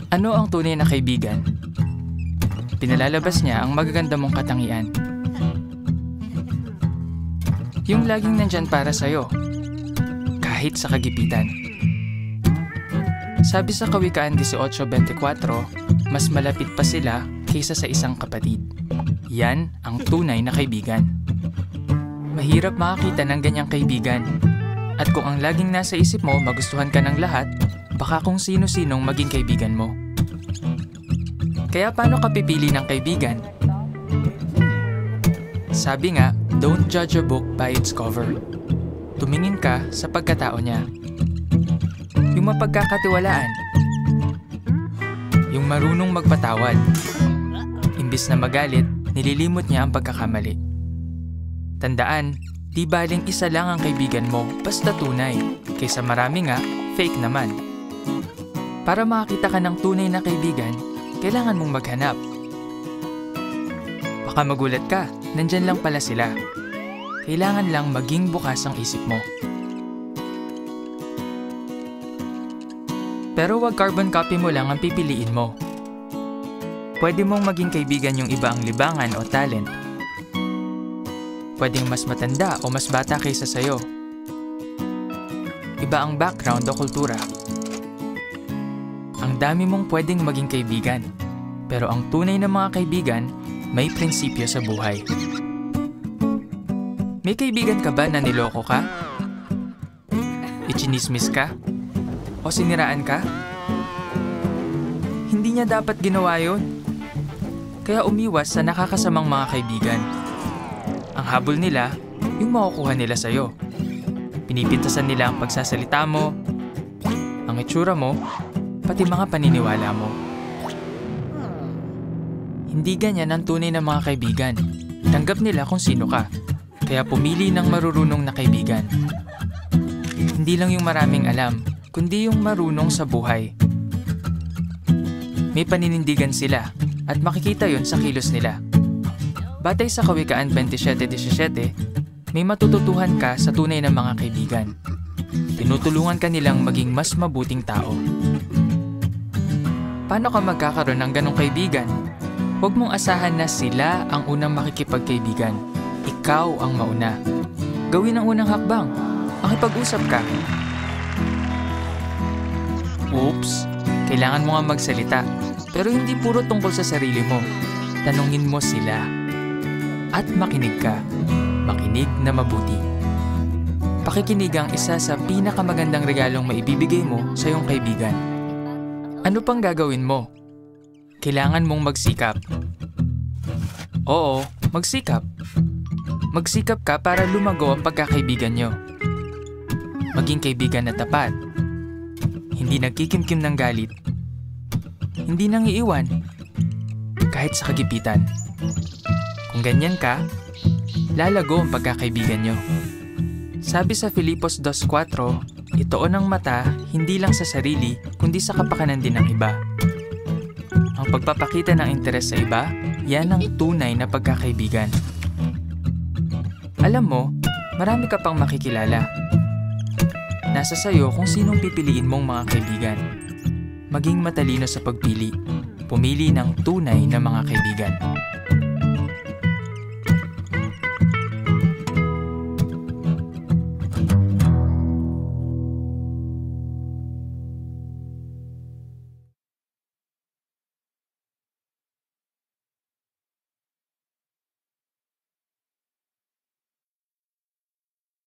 Ano ang tunay na kaibigan? Pinalalabas niya ang magaganda mong katangian. Yung laging nandyan para sa'yo, kahit sa kagipitan. Sabi sa Kawikaan 18:24, mas malapit pa sila kaysa sa isang kapatid. Yan ang tunay na kaibigan. Mahirap makakita ng ganyang kaibigan. At kung ang laging nasa isip mo magustuhan ka ng lahat, baka kung sino-sinong maging kaibigan mo. Kaya paano ka pipili ng kaibigan? Sabi nga, don't judge a book by its cover. Tumingin ka sa pagkatao niya. Yung mapagkakatiwalaan. Yung marunong magpatawad. Imbis na magalit, nililimot niya ang pagkakamali. Tandaan, di baling isa lang ang kaibigan mo, basta tunay. Kaysa marami nga, fake naman. Para makakita ka ng tunay na kaibigan, kailangan mong maghanap. Baka magulat ka, nandyan lang pala sila. Kailangan lang maging bukas ang isip mo. Pero wag carbon copy mo lang ang pipiliin mo. Pwede mong maging kaibigan yung iba ang libangan o talent. Pwedeng mas matanda o mas bata kaysa sayo. Iba ang background o kultura. Ang dami mong pwedeng maging kaibigan. Pero ang tunay na mga kaibigan, may prinsipyo sa buhay. May kaibigan ka ba na niloko ka? Ichinismis ka? O siniraan ka? Hindi niya dapat ginawa yun. Kaya umiwas sa nakakasamang mga kaibigan. Ang habol nila, yung makukuha nila sa'yo. Pinipintasan nila ang pagsasalita mo, ang itsura mo, pati mga paniniwala mo. Hindi ganyan ang tunay na mga kaibigan. Tanggap nila kung sino ka. Kaya pumili ng marurunong na kaibigan. Hindi lang yung maraming alam, kundi yung marunong sa buhay. May paninindigan sila at makikita yon sa kilos nila. Batay sa Kawikaan 27:17, may matututuhan ka sa tunay na mga kaibigan. Tinutulungan ka nilang maging mas mabuting tao. Paano ka magkakaroon ng ganong kaibigan? Huwag mong asahan na sila ang unang makikipagkaibigan. Ikaw ang mauna. Gawin ang unang hakbang. Makipag-usap ka. Oops, kailangan mo nga magsalita. Pero hindi puro tungkol sa sarili mo. Tanungin mo sila. At makinig ka. Makinig na mabuti. Pakikinig ang isa sa pinakamagandang regalong maibibigay mo sa iyong kaibigan. Ano pang gagawin mo? Kailangan mong magsikap. Oo, magsikap. Magsikap ka para lumago ang pagkakaibigan nyo. Maging kaibigan na tapat. Hindi nagkikimkim ng galit. Hindi nang iiwan. Kahit sa kagipitan. Kung ganyan ka, lalago ang pagkakaibigan nyo. Sabi sa Filipos 2:4, itoon ang mata hindi lang sa sarili kundi sa kapakanan din ng iba. Ang pagpapakita ng interes sa iba, yan ang tunay na pagkakaibigan. Alam mo, marami ka pang makikilala. Nasa sayo kung sinong pipiliin mong mga kaibigan. Maging matalino sa pagpili. Pumili ng tunay na mga kaibigan.